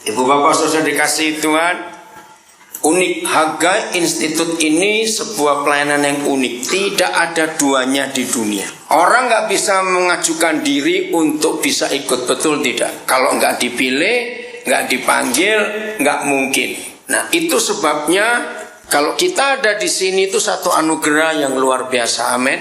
Ibu bapak saudara dikasihi Tuhan, unik Hagai Institute ini sebuah pelayanan yang unik. Tidak ada duanya di dunia. Orang nggak bisa mengajukan diri untuk bisa ikut, betul tidak? Kalau nggak dipilih, nggak dipanggil, nggak mungkin. Nah itu sebabnya kalau kita ada di sini itu satu anugerah yang luar biasa. Amin.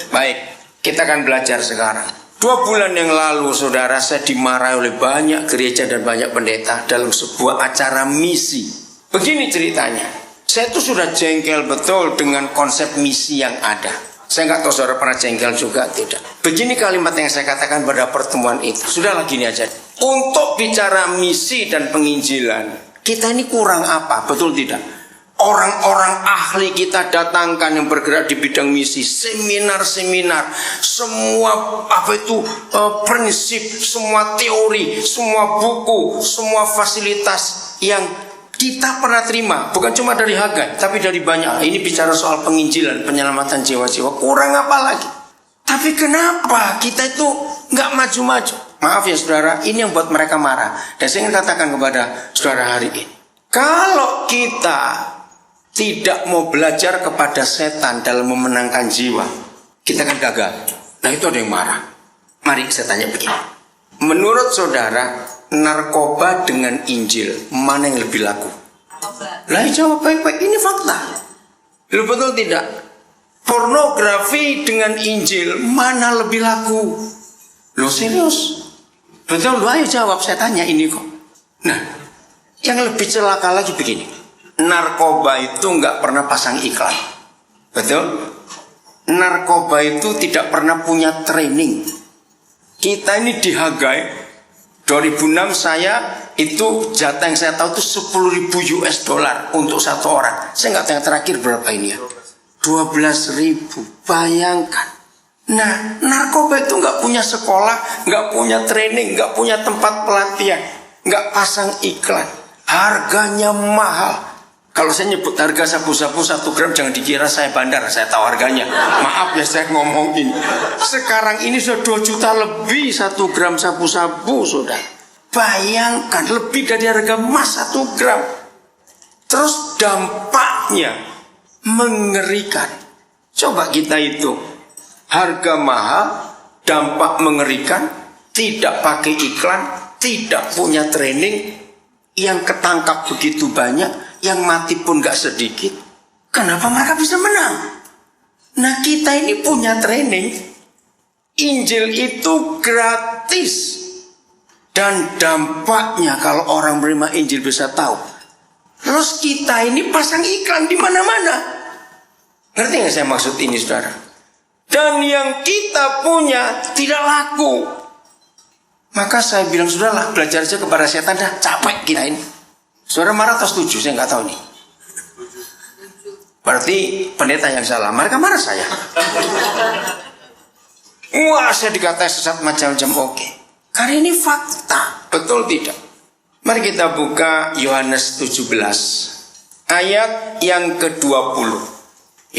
Baik, kita akan belajar sekarang. 2 bulan yang lalu saudara, saya dimarahi oleh banyak gereja dan banyak pendeta dalam sebuah acara misi. Begini ceritanya, saya itu sudah jengkel betul dengan konsep misi yang ada. Saya nggak tahu saudara pernah jengkel juga tidak. Begini kalimat yang saya katakan pada pertemuan itu. Sudahlah gini aja. Untuk bicara misi dan penginjilan, kita ini kurang apa? Betul tidak? Orang-orang ahli kita datangkan yang bergerak di bidang misi, seminar-seminar, semua prinsip, semua teori, semua buku, semua fasilitas yang kita pernah terima, bukan cuma dari Hagai, tapi dari banyak. Ini bicara soal penginjilan, penyelamatan jiwa-jiwa, kurang apa lagi? Tapi kenapa kita itu nggak maju-maju? Maaf ya saudara, ini yang buat mereka marah. Dan saya ingin katakan kepada saudara hari ini, kalau kita tidak mau belajar kepada setan dalam memenangkan jiwa, kita akan gagal. Nah itu ada yang marah. Mari saya tanya begini, menurut saudara, narkoba dengan Injil mana yang lebih laku? Lah jawab baik-baik, ini fakta. Lu betul tidak? Pornografi dengan Injil mana lebih laku? Lu serius? Betul, lu ayo jawab, saya tanya ini kok. Nah, yang lebih celaka lagi begini, narkoba itu nggak pernah pasang iklan, betul? Narkoba itu tidak pernah punya training. Kita ini di Hagai 2006 saya itu jatah yang saya tahu itu 10.000 US dollar untuk satu orang. Saya nggak tahu yang terakhir berapa ini ya, 12.000. Bayangkan. Nah, narkoba itu nggak punya sekolah, nggak punya training, nggak punya tempat pelatihan, nggak pasang iklan, harganya mahal. Kalau saya nyebut harga sabu-sabu 1 gram, jangan dikira saya bandar, saya tahu harganya. Maaf ya saya ngomongin. Sekarang ini sudah 2 juta lebih 1 gram sabu-sabu sudah. Bayangkan, lebih dari harga emas 1 gram. Terus dampaknya mengerikan. Coba kita hitung. Harga mahal, dampak mengerikan, tidak pakai iklan, tidak punya training, yang ketangkap begitu banyak, yang mati pun gak sedikit. Kenapa mereka bisa menang? Nah kita ini punya training. Injil itu gratis. Dan dampaknya kalau orang menerima Injil bisa tahu. Terus kita ini pasang iklan di mana-mana. Ngerti gak saya maksud ini saudara? Dan yang kita punya tidak laku. Maka saya bilang sudahlah, belajar aja kepada setan dah, capek kita ini. Saudara marah atau setuju? Saya nggak tahu nih. Berarti pendeta yang salah. Mereka marah saya. Wah, saya dikatai sesat macam-macam. Oke. Karena ini fakta. Betul tidak? Mari kita buka Yohanes 17. Ayat yang ke-20.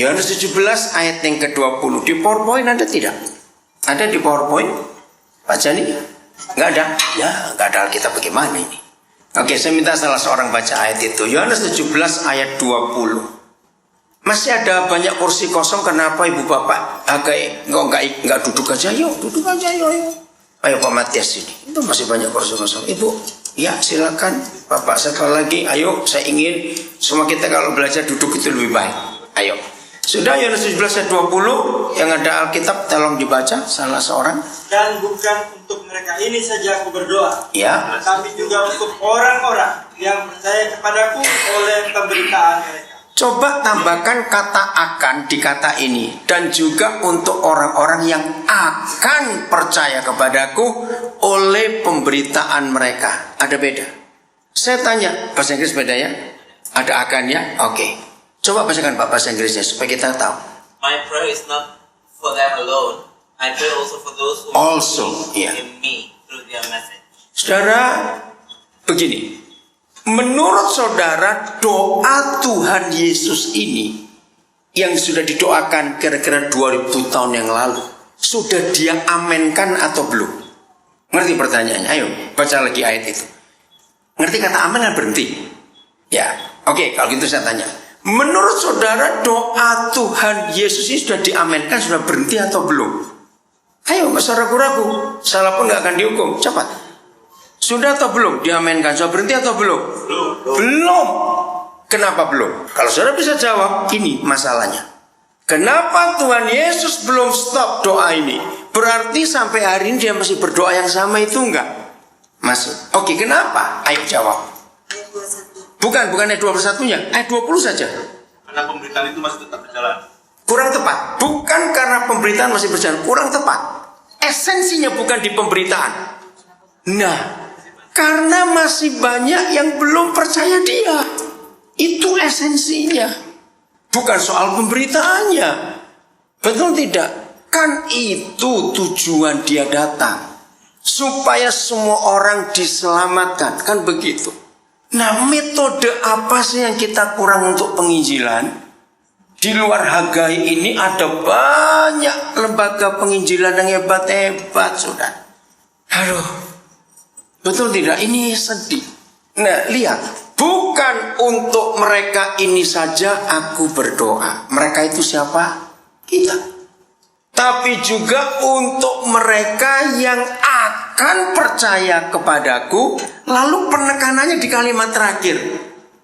Yohanes 17 ayat yang ke-20. Di PowerPoint ada tidak? Ada di PowerPoint? Baca nih. Nggak ada? Ya, nggak ada Alkitab bagaimana ini? Oke, saya minta salah seorang baca ayat itu. Yohanes 17 ayat 20. Masih ada banyak kursi kosong. Kenapa ibu bapak nggak duduk aja? Yuk, duduk aja yuk. Ayo Pak Matias ini. Itu masih banyak kursi kosong. Ibu, ya silakan. Bapak siapa lagi? Ayo, saya ingin semua kita kalau belajar duduk itu lebih baik. Ayo. Sudah Yohanes 17 ayat 20 yang ada Alkitab, tolong dibaca salah seorang. Dan bukan untuk mereka ini saja aku berdoa, ya, tapi juga untuk orang-orang yang percaya kepadaku oleh pemberitaan mereka. Coba tambahkan kata akan di kata ini. Dan juga untuk orang-orang yang akan percaya kepadaku oleh pemberitaan mereka. Ada beda. Saya tanya, bahasa Inggris beda ya? Ada akan ya? Oke. Coba bacakan Pak bahasa Inggrisnya supaya kita tahu. My prayer is not for them alone. I pray also for those who yeah, in me through their message. Saudara, begini. Menurut saudara, doa Tuhan Yesus ini yang sudah didoakan kira-kira 2000 tahun yang lalu, sudah dia amenkan atau belum? Ngerti pertanyaannya? Ayo, baca lagi ayat itu. Ngerti kata amin kan berhenti? Ya, oke, kalau gitu saya tanya. Menurut saudara doa Tuhan Yesus ini sudah diamenkan, sudah berhenti atau belum? Ayo, nggak usah ragu-ragu. Salah pun nggak akan dihukum. Cepat. Sudah atau belum diamenkan? Sudah berhenti atau belum? Belum. Kenapa belum? Kalau saudara bisa jawab, ini masalahnya. Kenapa Tuhan Yesus belum stop doa ini? Berarti sampai hari ini dia masih berdoa yang sama itu enggak? Masih. Oke, kenapa? Ayo jawab. Bukan ayat 21-nya, ayat 20 saja. Karena pemberitaan itu masih tetap berjalan. Kurang tepat. Bukan karena pemberitaan masih berjalan, kurang tepat. Esensinya bukan di pemberitaan. Nah, karena masih banyak yang belum percaya dia. Itu esensinya. Bukan soal pemberitaannya. Betul tidak? Kan itu tujuan dia datang. Supaya semua orang diselamatkan. Kan begitu. Nah, metode apa sih yang kita kurang untuk penginjilan? Di luar Hagai ini ada banyak lembaga penginjilan yang hebat-hebat, saudara. Aduh, betul tidak? Ini sedih. Nah, lihat. Bukan untuk mereka ini saja aku berdoa. Mereka itu siapa? Kita. Tapi juga untuk mereka yang akan percaya kepadaku. Lalu penekanannya di kalimat terakhir.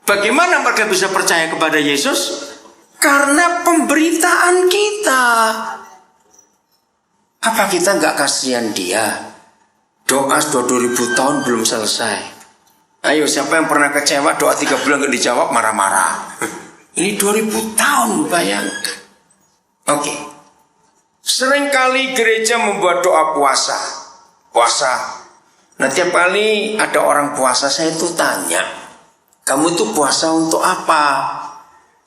Bagaimana mereka bisa percaya kepada Yesus? Karena pemberitaan kita. Apa kita nggak kasihan dia? Doa sudah 2000 tahun belum selesai. Ayo, siapa yang pernah kecewa doa 3 bulan gak dijawab marah-marah? Ini 2000 tahun, bayangkan. Oke. Seringkali gereja membuat doa puasa. Nah, tiap kali ada orang puasa, saya itu tanya, kamu itu puasa untuk apa?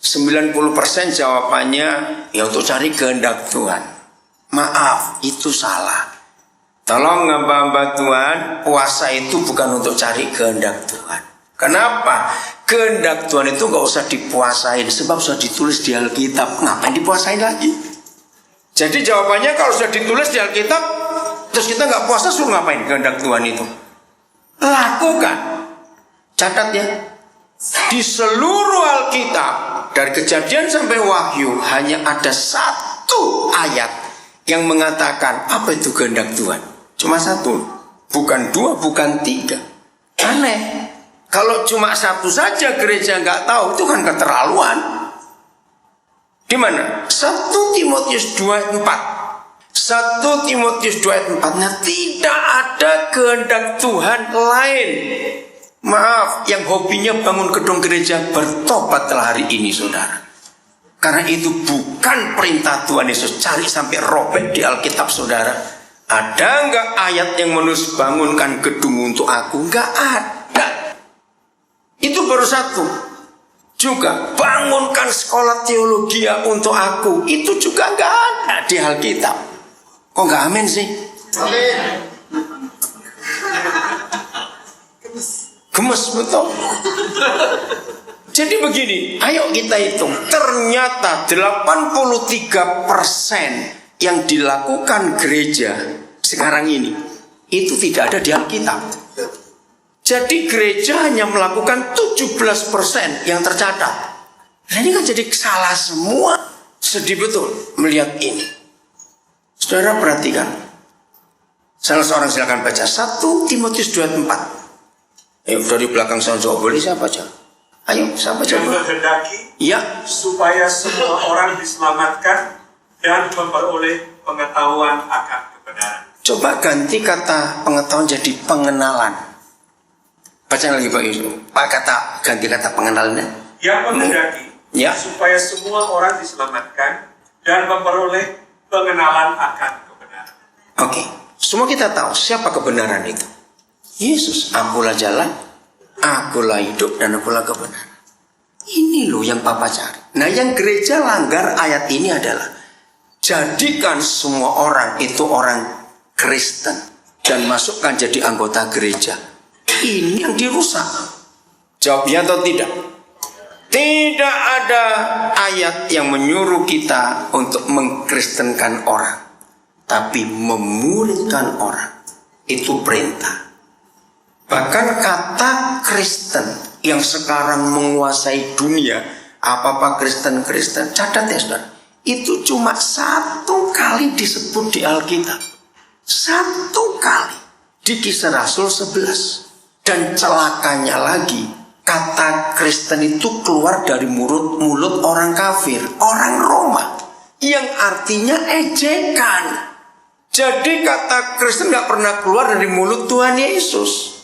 90% jawabannya, ya untuk cari kehendak Tuhan. Maaf, itu salah. Tolong hamba-hamba Tuhan, puasa itu bukan untuk cari kehendak Tuhan. Kenapa? Kehendak Tuhan itu gak usah dipuasain, sebab sudah ditulis di Alkitab. Ngapain dipuasain lagi? Jadi jawabannya kalau sudah ditulis di Alkitab, terus kita gak puasa, suruh ngapain kehendak Tuhan itu? Lakukan. Catat ya. Di seluruh Alkitab, dari Kejadian sampai Wahyu, hanya ada 1 ayat yang mengatakan apa itu kehendak Tuhan. Cuma 1, bukan 2, bukan 3. Aneh. Kalau cuma 1 saja gereja nggak tahu, itu kan keterlaluan. Di mana? 1 Timotius 2:4. 1 Timotius 2:4. Nah, tidak ada kehendak Tuhan lain. Maaf, yang hobinya bangun gedung gereja, bertobatlah hari ini, saudara. Karena itu bukan perintah Tuhan Yesus. Cari sampai robek di Alkitab, saudara. Ada nggak ayat yang menulis bangunkan gedung untuk aku? Nggak ada. Itu baru 1. Juga bangunkan sekolah teologi untuk aku. Itu juga nggak ada di Alkitab. Kok nggak amin sih? Amin. Gemes betul. Jadi begini, ayo kita hitung. Ternyata 83% yang dilakukan gereja sekarang ini itu tidak ada di Alkitab. Jadi gereja hanya melakukan 17% yang tercatat. Nah, ini kan jadi salah semua. Sedih betul melihat ini. Saudara perhatikan. Salah seorang silakan baca 1 Timotius 2:4. Dari belakang saya jawab, boleh siapa aja? Ayo, siapa aja? Yang menghendaki ya, supaya semua orang diselamatkan dan memperoleh pengetahuan akan kebenaran. Coba ganti kata pengetahuan jadi pengenalan. Baca lagi Pak Yusuf. Pak ganti kata pengenalannya. Yang menghendaki ya, supaya semua orang diselamatkan dan memperoleh pengenalan akan kebenaran. Oke, semua kita tahu siapa kebenaran itu. Yesus. Akulah jalan, akulah hidup, dan akulah kebenaran. Ini loh yang Papa cari. Nah, yang gereja langgar ayat ini adalah jadikan semua orang itu orang Kristen dan masukkan jadi anggota gereja. Ini yang dirusak. Jawabnya atau tidak? Tidak ada ayat yang menyuruh kita untuk mengkristenkan orang, tapi memuridkan orang. Itu perintah. Bahkan kata Kristen yang sekarang menguasai dunia, apa-apa Kristen, catat ya saudara, itu cuma 1 kali disebut di Alkitab. 1 kali di Kisah Rasul 11. Dan celakanya lagi, kata Kristen itu keluar dari mulut orang kafir, orang Roma, yang artinya ejekan. Jadi kata Kristen gak pernah keluar dari mulut Tuhan Yesus.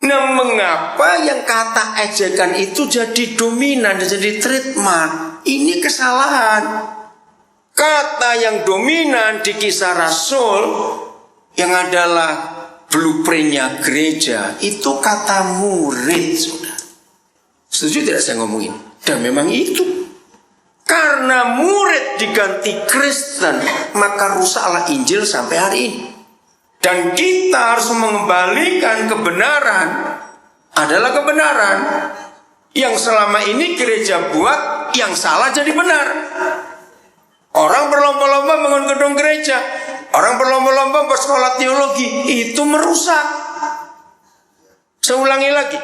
Nah, mengapa yang kata ejekan itu jadi dominan, jadi trademark? Ini kesalahan. Kata yang dominan di Kisah Rasul, yang adalah blueprintnya gereja, itu kata murid, saudara. Setuju tidak saya ngomongin? Dan memang itu. Karena murid diganti Kristen, maka rusaklah Injil sampai hari ini. Dan kita harus mengembalikan kebenaran adalah kebenaran yang selama ini gereja buat, yang salah jadi benar. Orang berlomba-lomba membangun gedung gereja, orang berlomba-lomba bersekolah teologi, itu merusak. Saya ulangi lagi,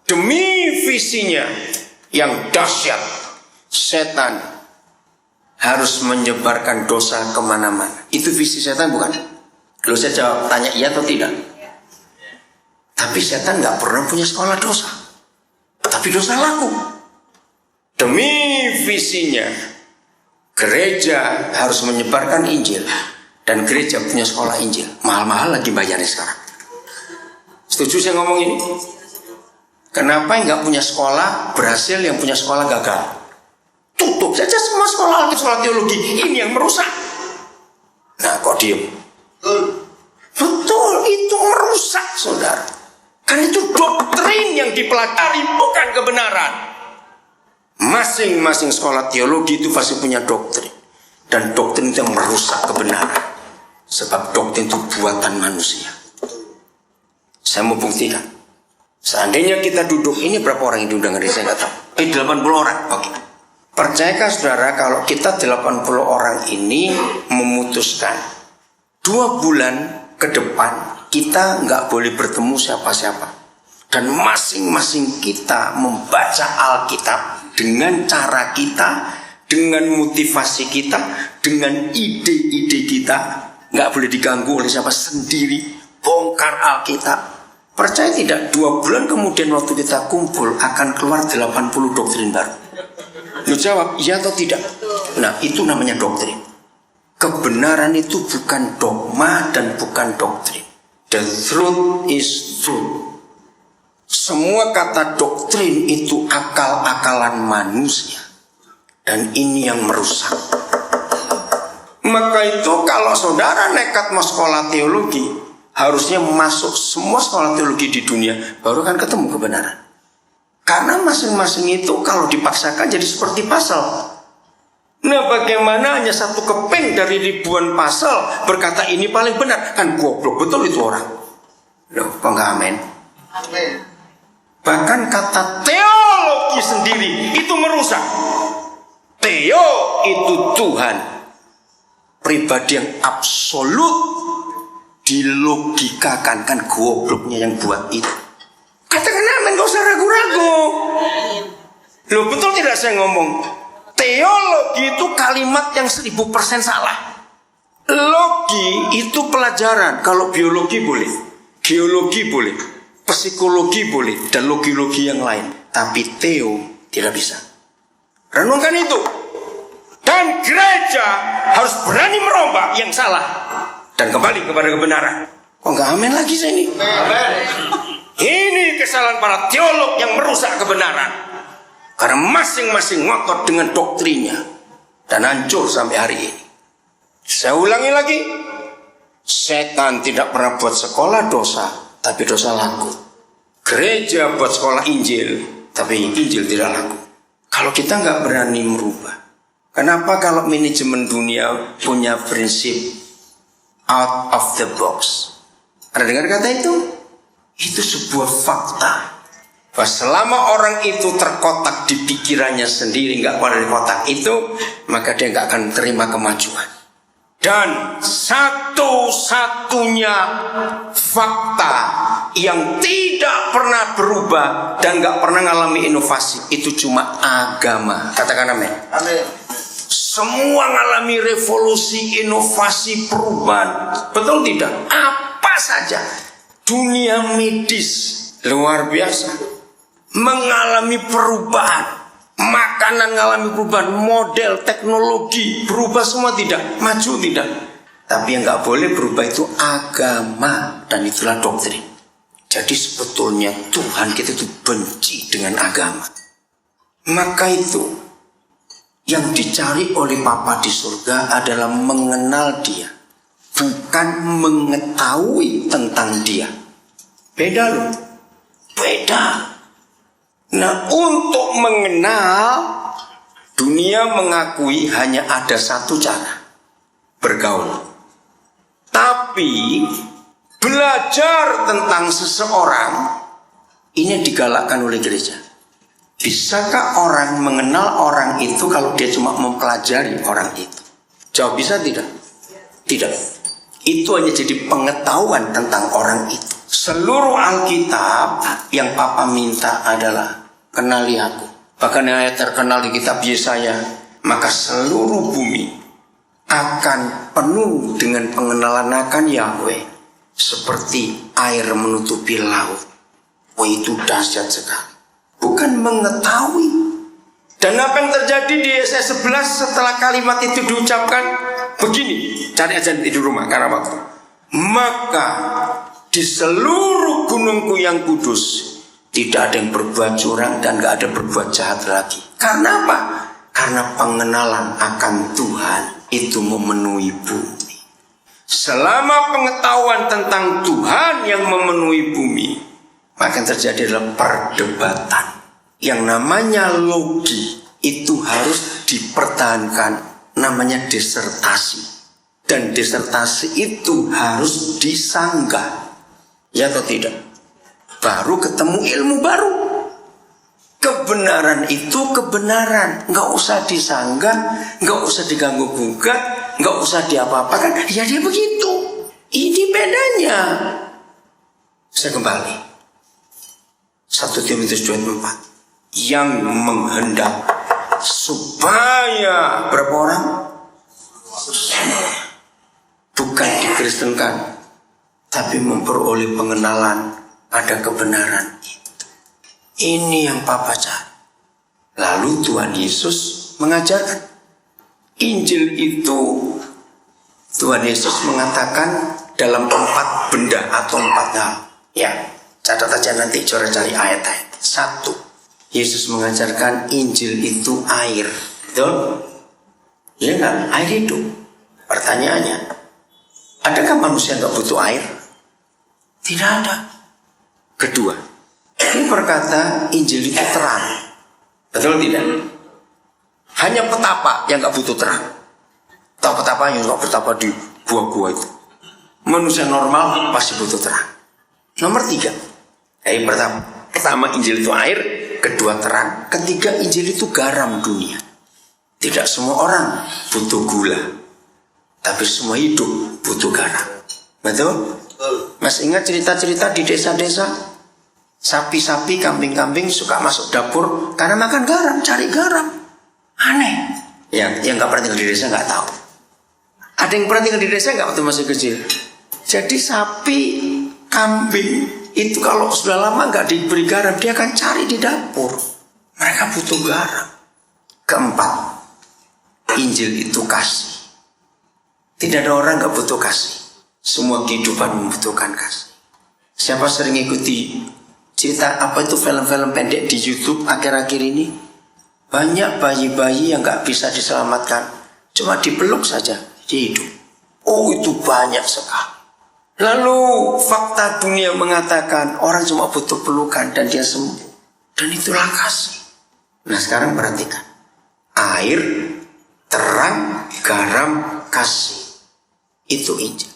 demi visinya yang dahsyat, setan harus menyebarkan dosa kemana-mana. Itu visi setan bukan? Lalu saya jawab, tanya iya atau tidak? Tapi setan gak pernah punya sekolah dosa, tapi dosa laku. Demi visinya, gereja harus menyebarkan Injil, dan gereja punya sekolah Injil. Mahal-mahal lagi bayarnya sekarang. Setuju saya ngomong ini? Kenapa yang gak punya sekolah berhasil, yang punya sekolah gagal? Tutup saja semua sekolah teologi. Ini yang merusak. Nah, kok diem? Betul, itu merusak, saudara. Karena itu doktrin yang dipelajari, bukan kebenaran. Masing-masing sekolah teologi itu pasti punya doktrin. Dan doktrin itu yang merusak kebenaran. Sebab doktrin itu buatan manusia. Saya mau buktikan. Seandainya kita duduk, ini berapa orang yang diundang hari saya nggak tahu. 80 orang, oke. Percayakah saudara kalau kita 80 orang ini memutuskan 2 bulan ke depan kita nggak boleh bertemu siapa-siapa, dan masing-masing kita membaca Alkitab dengan cara kita, dengan motivasi kita, dengan ide-ide kita, nggak boleh diganggu oleh siapa, sendiri bongkar Alkitab. Percaya tidak, 2 bulan kemudian waktu kita kumpul akan keluar 80 doktrin baru. Lu jawab iya atau tidak? Nah, itu namanya doktrin. Kebenaran itu bukan dogma dan bukan doktrin. The truth is truth. Semua kata doktrin itu akal-akalan manusia, dan ini yang merusak. Maka itu kalau saudara nekat mau sekolah teologi, harusnya masuk semua sekolah teologi di dunia, baru akan ketemu kebenaran. Karena masing-masing itu kalau dipaksakan jadi seperti pasal. Nah, bagaimana hanya satu keping dari ribuan pasal berkata ini paling benar? Kan goblok betul itu orang. Loh, kok nggak amin? Amin. Bahkan kata teologi sendiri itu merusak. Theo itu Tuhan, pribadi yang absolut, dilogikakan. Kan gobloknya yang buat itu. Katakan amin, gak usah ragu-ragu. Loh, betul tidak saya ngomong? Teologi itu kalimat yang 1000% salah. Logi itu pelajaran. Kalau biologi boleh, geologi boleh, psikologi boleh, dan logi-logi yang lain. Tapi teo tidak bisa. Renungkan itu. Dan gereja harus berani merombak yang salah dan kembali kepada kebenaran. Kok nggak amin lagi saya ini? Amin. Ini kesalahan para teolog yang merusak kebenaran. Karena masing-masing ngotot dengan doktrinnya, dan hancur sampai hari ini. Saya ulangi lagi, setan tidak pernah buat sekolah dosa, tapi dosa laku. Gereja buat sekolah Injil, tapi Injil tidak laku. Kalau kita nggak berani merubah, kenapa kalau manajemen dunia punya prinsip out of the box? Ada dengar kata itu? Itu sebuah fakta. Bahwa selama orang itu terkotak di pikirannya sendiri, nggak keluar dari kotak itu, maka dia nggak akan terima kemajuan. Dan satu-satunya fakta yang tidak pernah berubah dan gak pernah ngalami inovasi itu cuma agama. Katakan amin. Amin. Semua ngalami revolusi, inovasi, perubahan. Betul tidak? Apa saja. Dunia medis luar biasa mengalami perubahan. Makanan mengalami perubahan, model, teknologi berubah semua, tidak maju, tidak. Tapi yang nggak boleh berubah itu agama, dan itulah doktrin. Jadi sebetulnya Tuhan kita itu benci dengan agama. Maka itu yang dicari oleh Bapa di surga adalah mengenal Dia, bukan mengetahui tentang Dia. Beda loh, beda. Nah, untuk mengenal, dunia mengakui hanya ada satu cara, bergaul. Tapi belajar tentang seseorang ini digalakkan oleh gereja. Bisakah orang mengenal orang itu kalau dia cuma mempelajari orang itu? Jawab bisa tidak? Tidak. Itu hanya jadi pengetahuan tentang orang itu. Seluruh Alkitab yang Papa minta adalah kenali aku. Bahkan ayat terkenal di kitab Yesaya, maka seluruh bumi akan penuh dengan pengenalan akan Yahweh seperti air menutupi laut. Wah, itu dahsyat sekali. Bukan mengetahui. Dan apa yang terjadi di Yesaya 11 setelah kalimat itu diucapkan? Begini, cari aja di rumah karena waktu. Maka di seluruh gunungku yang kudus tidak ada yang berbuat curang dan gak ada berbuat jahat lagi. Karena apa? Karena pengenalan akan Tuhan itu memenuhi bumi. Selama pengetahuan tentang Tuhan yang memenuhi bumi, maka yang terjadi adalah perdebatan. Yang namanya logi itu harus dipertahankan, namanya disertasi. Dan disertasi itu harus disanggah. Ya atau tidak? Baru ketemu ilmu baru. Kebenaran itu kebenaran, nggak usah disanggah, nggak usah diganggu gugat, nggak usah diapa-apakan. Ya dia begitu. Ini bedanya. Saya kembali 1 Timotius 2:4 yang menghendak supaya berapa orang? Bukan dikristenkan, tapi memperoleh pengenalan ada kebenaran itu. Ini yang Papa cari. Lalu Tuhan Yesus mengajarkan Injil itu. Tuhan Yesus mengatakan dalam 4 benda atau 4 hal. Ya, catat aja nanti coba cari ayat-ayat. 1, Yesus mengajarkan Injil itu air. Betul? Ya kan? Air hidup. Pertanyaannya, adakah manusia yang gak butuh air? Tidak ada. Kedua, ini berkata Injil itu terang. Betul tidak? Hanya petapa yang gak butuh terang. Tahu petapa yang gak betapa di gua-gua itu. Manusia normal pasti butuh terang. Nomor 3, pertama Injil itu air, kedua terang, ketiga Injil itu garam dunia. Tidak semua orang butuh gula, tapi semua hidup butuh garam. Betul? Mas ingat cerita-cerita di desa-desa? Sapi-sapi, kambing-kambing suka masuk dapur karena makan garam, cari garam. Aneh. Yang gak pernah tinggal di desa gak tahu. Ada yang pernah tinggal di desa gak waktu masih kecil? Jadi sapi, kambing itu kalau sudah lama gak diberi garam, dia akan cari di dapur. Mereka butuh garam. Keempat, Injil itu kasih. Tidak ada orang gak butuh kasih. Semua kehidupan membutuhkan kasih. Siapa sering ikuti cerita apa itu film-film pendek di YouTube akhir-akhir ini? Banyak bayi-bayi yang gak bisa diselamatkan, cuma dipeluk saja dia hidup. Oh, itu banyak sekali. Lalu fakta dunia mengatakan orang cuma butuh pelukan dan dia sembuh. Dan itulah kasih. Nah sekarang perhatikan, air, terang, garam, kasih, itu Injil.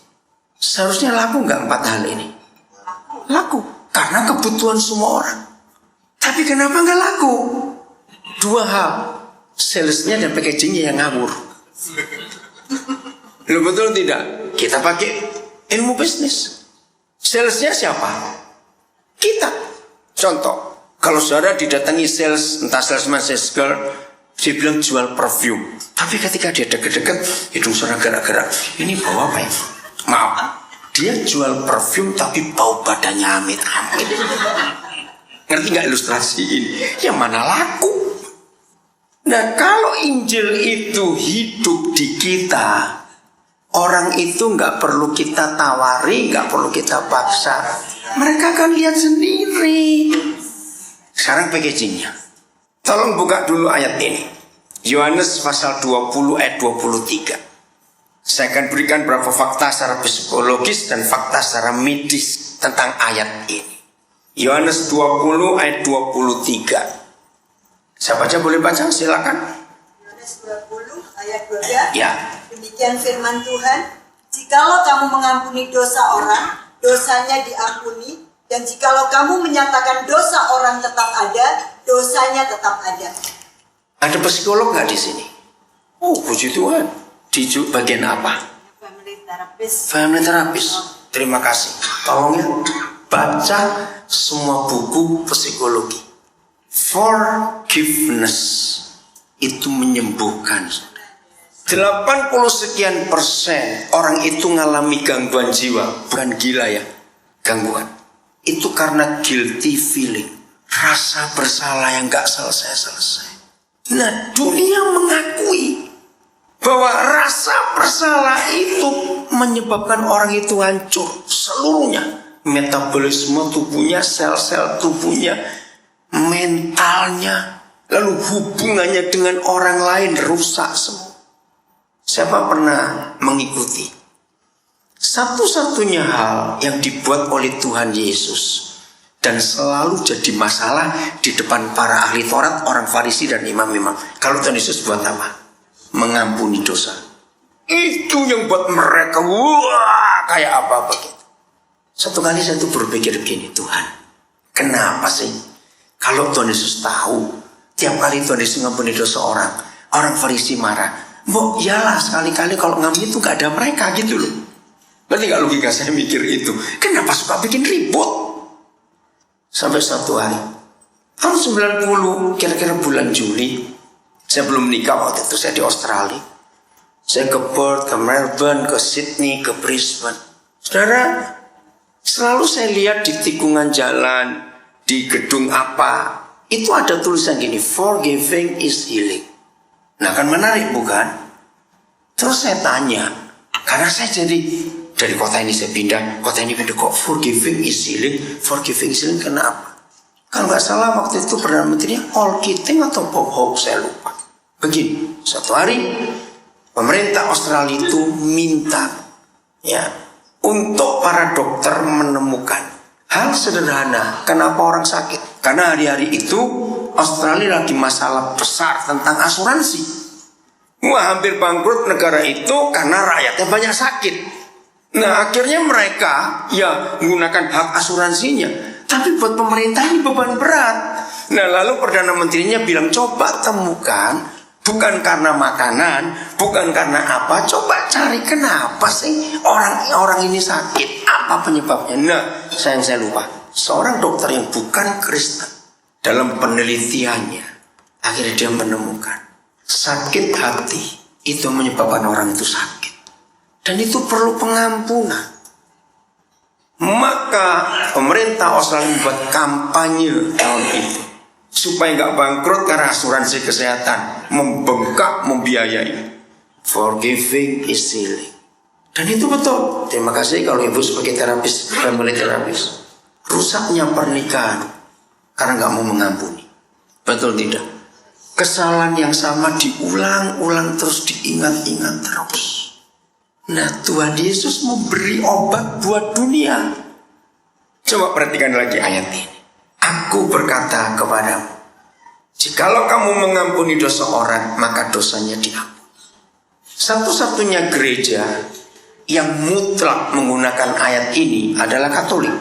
Seharusnya laku gak 4 hal ini? Laku, karena kebutuhan semua orang. Tapi kenapa gak laku? 2 hal, salesnya dan packagingnya yang ngawur. Loh, betul tidak? Kita pakai ilmu bisnis. Salesnya siapa? Kita. Contoh, kalau saudara didatangi sales, entah salesman, sales girl, dia bilang jual perfume. Tapi ketika dia deket-deket, hidung saudara gerak-gerak. Ini bau apa ya? Maaf, dia jual perfume tapi bau badannya amit-amit. Ngerti gak ilustrasi ini? Yang mana laku? Nah, kalau Injil itu hidup di kita, orang itu gak perlu kita tawari, gak perlu kita paksa. Mereka akan lihat sendiri. Sekarang packagingnya. Tolong buka dulu ayat ini. Yohanes pasal 20 ayat 23. Saya akan berikan beberapa fakta secara psikologis dan fakta secara medis tentang ayat ini. Yohanes 20 ayat 23. Siapa aja boleh baca, silakan. Yohanes 20 ayat 2. Ya. Demikian firman Tuhan, jikalau kamu mengampuni dosa orang, dosanya diampuni, dan jikalau kamu menyatakan dosa orang tetap ada, dosanya tetap ada. Ada psikolog nggak di sini? Oh, puji Tuhan. Di bagian apa? Family therapist. Family therapist. Terima kasih. Tolong ya, baca semua buku psikologi. Forgiveness itu menyembuhkan. 80 sekian persen orang itu mengalami gangguan jiwa. Bukan gila ya, gangguan. Itu karena guilty feeling. Rasa bersalah yang gak selesai-selesai. Nah, dunia mengakui bahwa rasa bersalah itu menyebabkan orang itu hancur seluruhnya. Metabolisme tubuhnya, sel-sel tubuhnya, mentalnya, lalu hubungannya dengan orang lain rusak semua. Siapa pernah mengikuti? Satu-satunya hal yang dibuat oleh Tuhan Yesus dan selalu jadi masalah di depan para ahli Taurat, orang Farisi dan imam-imam. Kalau Tuhan Yesus buat apa? Mengampuni dosa. Itu yang buat mereka wah kayak apa-apa gitu. Satu kali saya tuh berpikir begini, Tuhan, kenapa sih kalau Tuhan Yesus tahu tiap kali Tuhan Yesus mengampuni dosa orang, orang Farisi marah. Mbok, iyalah sekali-kali kalau ngampuni itu gak ada mereka gitu loh. Berarti gak logika saya mikir itu. Kenapa suka bikin ribut? Sampai suatu hari tahun 90, kira-kira bulan Juli, saya belum nikah waktu itu, saya di Australia. Saya ke Perth, ke Melbourne, ke Sydney, ke Brisbane. Saudara, selalu saya lihat di tikungan jalan, di gedung apa, itu ada tulisan gini, forgiving is healing. Nah, kan menarik bukan? Terus saya tanya, karena saya jadi dari kota ini saya pindah, kota ini pindah, kok forgiving is healing? Forgiving is healing kenapa? Kalau nggak salah waktu itu Perdana Menterinya Paul Keating atau Bob Hawke, saya lupa. Begini, satu hari pemerintah Australia itu minta ya untuk para dokter menemukan hal sederhana, kenapa orang sakit? Karena hari-hari itu Australia lagi masalah besar tentang asuransi. Wah, hampir bangkrut negara itu karena rakyatnya banyak sakit. Nah, akhirnya mereka ya menggunakan hak asuransinya. Tapi buat pemerintah ini beban berat. Nah, lalu Perdana Menterinya bilang, coba temukan, bukan karena makanan, bukan karena apa, coba cari kenapa sih orang ini sakit, apa penyebabnya. Nah, saya lupa, seorang dokter yang bukan Kristen dalam penelitiannya akhirnya dia menemukan sakit hati itu menyebabkan orang itu sakit. Dan itu perlu pengampunan. Maka pemerintah Australia membuat kampanye tahun itu supaya nggak bangkrut karena asuransi kesehatan membengkak membiayai. Forgiving is healing. Dan itu betul. Terima kasih kalau ibu sebagai terapis, family terapis. Rusaknya pernikahan karena nggak mau mengampuni. Betul tidak? Kesalahan yang sama diulang-ulang terus, diingat-ingat terus. Nah, Tuhan Yesus memberi obat buat dunia. Coba perhatikan lagi ayat ini. Aku berkata kepadamu, jikalau kamu mengampuni dosa orang, maka dosanya diampuni. Satu-satunya gereja yang mutlak menggunakan ayat ini adalah Katolik.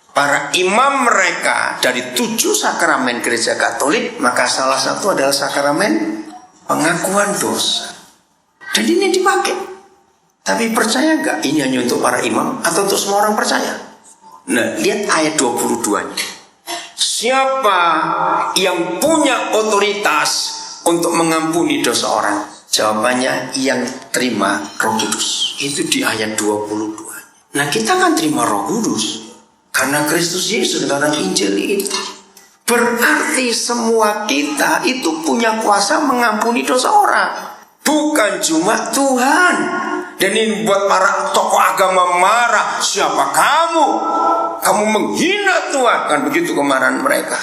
Para imam mereka dari 7 sakramen gereja Katolik, maka salah satu adalah sakramen pengakuan dosa. Dan ini dipakai. Tapi percaya nggak ini hanya untuk para imam atau untuk semua orang percaya? Nah, lihat ayat 22-nya. Siapa yang punya otoritas untuk mengampuni dosa orang? Jawabannya yang terima Roh Kudus. Itu di ayat 22. Nah, kita kan terima Roh Kudus karena Kristus Yesus, karena Injil itu. Berarti semua kita itu punya kuasa mengampuni dosa orang. Bukan cuma Tuhan. Dan ini buat para tokoh agama marah. Siapa kamu? Kamu menghina Tuhan. Kan begitu kemarahan mereka.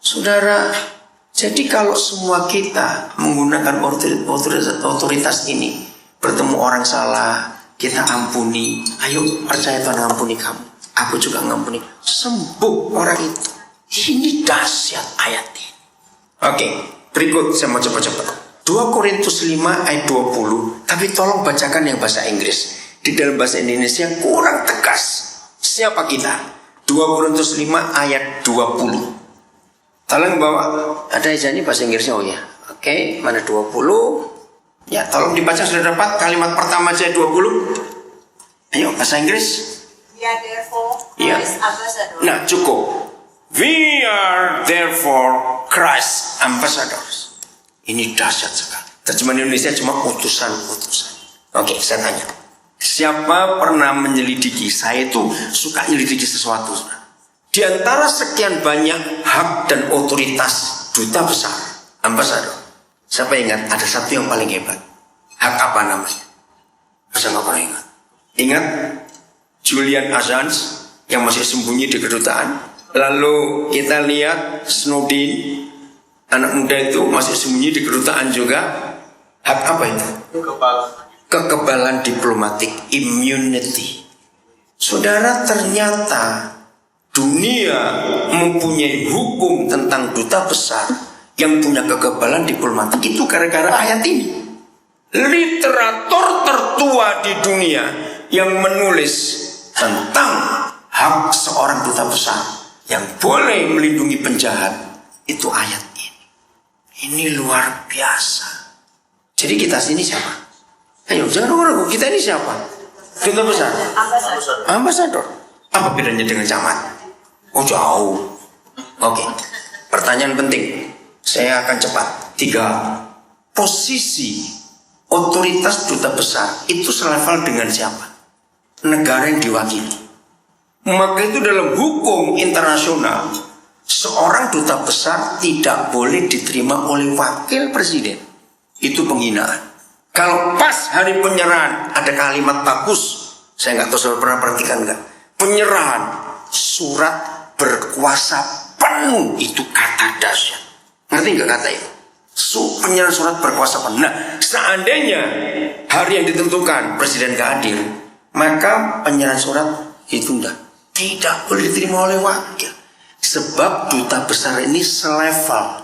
Saudara, jadi kalau semua kita menggunakan otoritas ini, bertemu orang salah, kita ampuni. Ayo percaya Tuhan ampuni kamu. Aku juga ngampuni. Sembuh orang itu. Ini dahsyat ayat ini. Oke, berikut saya mau cepat-cepat. 2 Korintus 5 ayat 20. Tapi tolong bacakan yang bahasa Inggris. Di dalam bahasa Indonesia kurang tegas. Siapa kita? 2 Korintus 5 ayat 20. Tolong bawa. Ada ijazah bahasa Inggrisnya, oh ya. Oke, mana 20? Ya, tolong dibaca, sudah dapat kalimat pertama aja 20. Ayo, bahasa Inggris. We are therefore Ya. Christ's ambassador. Nah, cukup. We are therefore Christ ambassadors. Ini dahsyat sekali. Terjemahan Indonesia cuma utusan-utusan. Oke, saya tanya. Siapa pernah menyelidiki? Saya itu suka menyelidiki sesuatu. Di antara sekian banyak hak dan otoritas duta besar, ambasador. Siapa ingat? Ada satu yang paling hebat. Hak apa namanya? Masa nggak pernah ingat? Ingat Julian Assange yang masih sembunyi di kedutaan? Lalu kita lihat Snowden, anak muda itu masih sembunyi di kedutaan juga. Hak apa itu? Kekebalan diplomatik, immunity. Saudara, ternyata dunia mempunyai hukum tentang duta besar yang punya kekebalan diplomatik itu gara-gara ayat ini. Literatur tertua di dunia yang menulis tentang hak seorang duta besar yang boleh melindungi penjahat itu ayat ini. Ini luar biasa. Jadi kita sini siapa? Ayo jangan ragu, kita ini siapa? Duta besar, ambasador. Apa bedanya dengan camat? Oh jauh. Oke. Pertanyaan penting. Saya akan cepat. 3. Posisi otoritas duta besar itu selevel dengan siapa? Negara yang diwakili. Maka itu dalam hukum internasional, seorang duta besar tidak boleh diterima oleh wakil presiden. Itu penghinaan. Kalau pas hari penyerahan ada kalimat bagus, saya nggak tahu saudara pernah perhatikan nggak? Penyerahan surat berkuasa penuh, itu kata dahsyat. Ngerti nggak kata itu? Penyerahan surat berkuasa penuh. Nah, seandainya hari yang ditentukan presiden nggak hadir, maka penyerahan surat ditunda. Tidak boleh diterima oleh wakil. Sebab duta besar ini selevel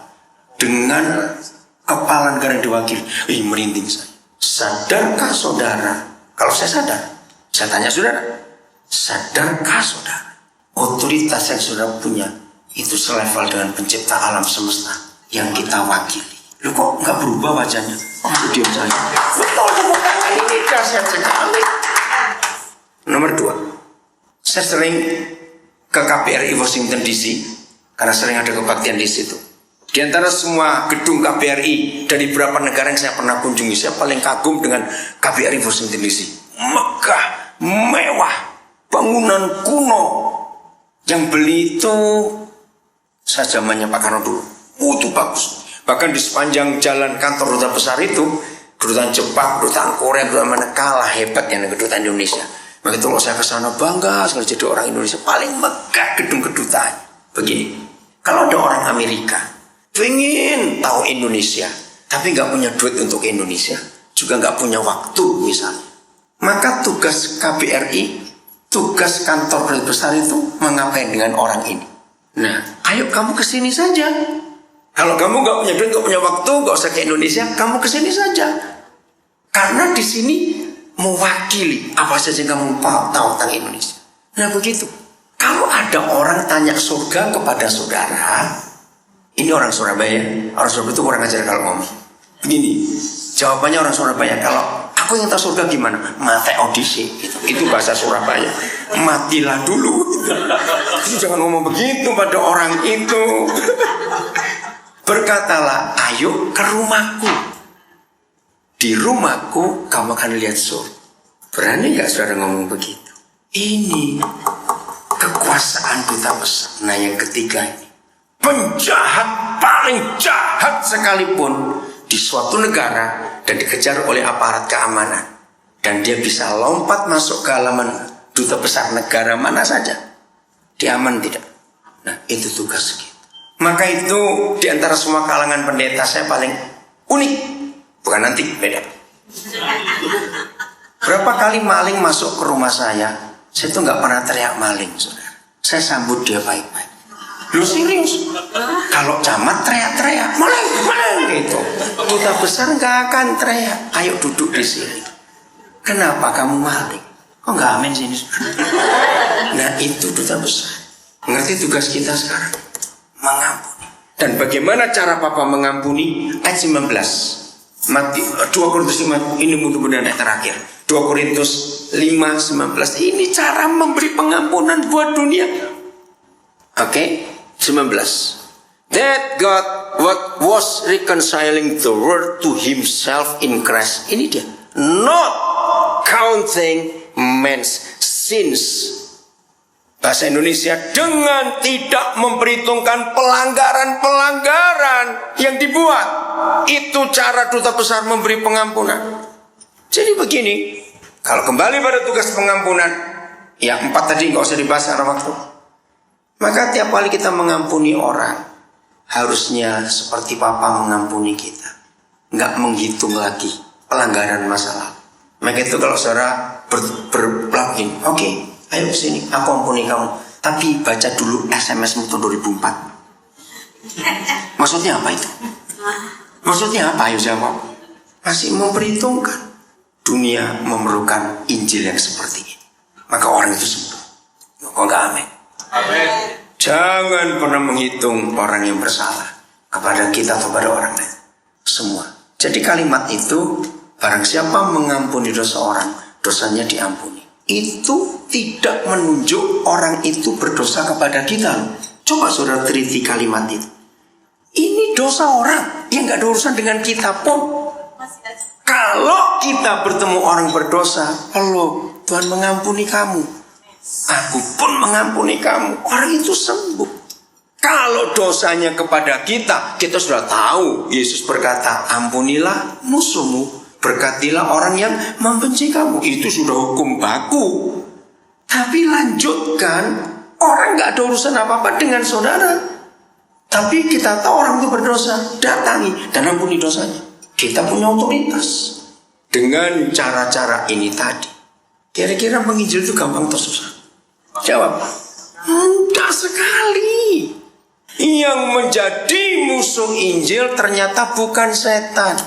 dengan kepala negara yang diwakili. Merinding saya. Sadarkah saudara? Kalau saya sadar, saya tanya saudara. Sadarkah saudara? Otoritas yang saudara punya itu selevel dengan pencipta alam semesta yang kita wakili. Lu kok nggak berubah wajahnya? Diam saya. Betul, ini dahsyat sekali. Nomor 2. Saya sering ke KBRI Washington DC karena sering ada kebaktian di situ. Di antara semua gedung KBRI dari beberapa negara yang saya pernah kunjungi, saya paling kagum dengan KBRI Washington DC. Megah, mewah, bangunan kuno. Yang beli itu saya zamannya Pak Karno dulu. Itu bagus. Bahkan di sepanjang jalan kantor duta besar itu, kedutaan Jepang, kedutaan Korea, kedutaan mana kalah hebatnya dengan kedutaan Indonesia. Begitu kalau saya ke sana bangga sekali jadi orang Indonesia, paling megah gedung kedutaan. Begini, kalau ada orang Amerika pengen tahu Indonesia, tapi nggak punya duit untuk Indonesia, juga nggak punya waktu misalnya, maka tugas KBRI, tugas kantor besar itu mengapain dengan orang ini? Nah, ayo kamu kesini saja. Kalau kamu nggak punya duit, nggak punya waktu, nggak usah ke Indonesia, kamu kesini saja. Karena di sini mewakili apa saja yang kamu tahu tentang Indonesia. Nah begitu. Kalau ada orang tanya surga kepada saudara, ini orang Surabaya. Orang Surabaya itu kurang ajar kalau ngomong. Begini, jawabannya orang Surabaya, kalau aku Aku yang tahu surga gimana? Mate audisi. Itu bahasa Surabaya. Matilah dulu. Jangan ngomong begitu pada orang itu. Berkatalah, ayo ke rumahku. Di rumahku kamu akan lihat surga. Berani gak saudara ngomong begitu? Ini kekuasaan duta besar. Nah yang ketiga ini, penjahat paling jahat sekalipun di suatu negara dan dikejar oleh aparat keamanan, dan dia bisa lompat masuk ke halaman duta besar negara mana saja, dia aman tidak? Nah itu tugas kita. Maka itu di antara semua kalangan pendeta saya paling unik. Bukan nanti, beda. Berapa kali maling masuk ke rumah saya tuh nggak pernah teriak maling, saudara. Saya sambut dia baik-baik. Lu serius? Kalau camat teriak-teriak, maling gitu. Duta besar nggak akan teriak. Ayo duduk di sini. Kenapa kamu maling? Kok nggak amin sini? Nah itu duta besar. Ngerti tugas kita sekarang? Mengampuni. Dan bagaimana cara Papa mengampuni? Ayat 19. 2 Korintus 5 ini mudah-mudahan ayat terakhir. 2 Korintus 5:19. Ini cara memberi pengampunan buat dunia. Oke, 19. That God what was reconciling the world to himself in Christ. Ini dia. Not counting man's sins. Bahasa Indonesia, dengan tidak memperhitungkan pelanggaran-pelanggaran yang dibuat. Itu cara duta besar memberi pengampunan. Jadi begini, kalau kembali pada tugas pengampunan, ya 4 tadi nggak usah dibahas secara waktu. Maka tiap kali kita mengampuni orang, harusnya seperti Papa mengampuni kita. Nggak menghitung lagi pelanggaran masa lalu. Maka itu kalau saudara berpelangin, oke, ayo sini, aku ampuni kamu. Tapi baca dulu SMS-mu tahun 2004. Maksudnya apa itu? Maksudnya apa? Ayo jawab. Masih memperhitungkan. Dunia memerlukan Injil yang seperti ini. Maka orang itu sembuh. Kok gak amin? Amin. Jangan pernah menghitung orang yang bersalah kepada kita atau pada orang lain. Semua. Jadi kalimat itu, barang siapa mengampuni dosa orang, dosanya diampuni. Itu tidak menunjuk orang itu berdosa kepada kita. Coba saudara teliti kalimat itu. Ini dosa orang yang gak ada urusan dengan kita pun. Kalau kita bertemu orang berdosa, halo, Tuhan mengampuni kamu. Aku pun mengampuni kamu. Orang itu sembuh. Kalau dosanya kepada kita, kita sudah tahu. Yesus berkata, ampunilah musuhmu, berkatilah orang yang membenci kamu. Itu sudah hukum baku. Tapi lanjutkan, orang gak ada urusan apa-apa dengan saudara. Tapi kita tahu orang itu berdosa, datangi dan ampuni dosanya. Kita punya otoritas. Dengan cara-cara ini tadi, kira-kira menginjil itu gampang atau susah? Jawab. Mudah sekali. Yang menjadi musuh Injil ternyata bukan setan,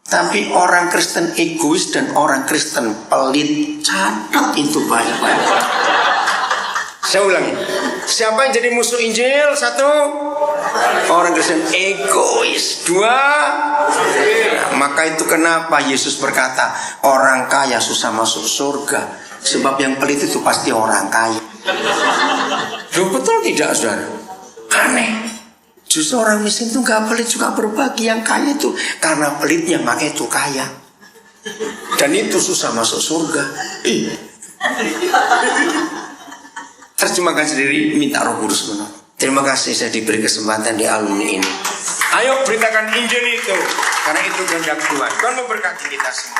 tapi orang Kristen egois dan orang Kristen pelit. Catat itu baik-baik. Saya ulangi. Siapa yang jadi musuh Injil? 1, orang Kristen egois. 2, maka itu kenapa Yesus berkata orang kaya susah masuk surga. Sebab yang pelit itu pasti orang kaya. Loh, betul tidak saudara? Aneh. Justru orang miskin itu gak pelit juga berbagi. Yang kaya itu karena pelitnya maka itu kaya. Dan itu susah masuk surga. Terjemahkan sendiri, minta Roh Kudus menolong. Terima kasih saya diberi kesempatan di alumni ini. Ayo beritakan Injil itu, karena itu kehendak Tuhan. Tuhan memberkati kita semua.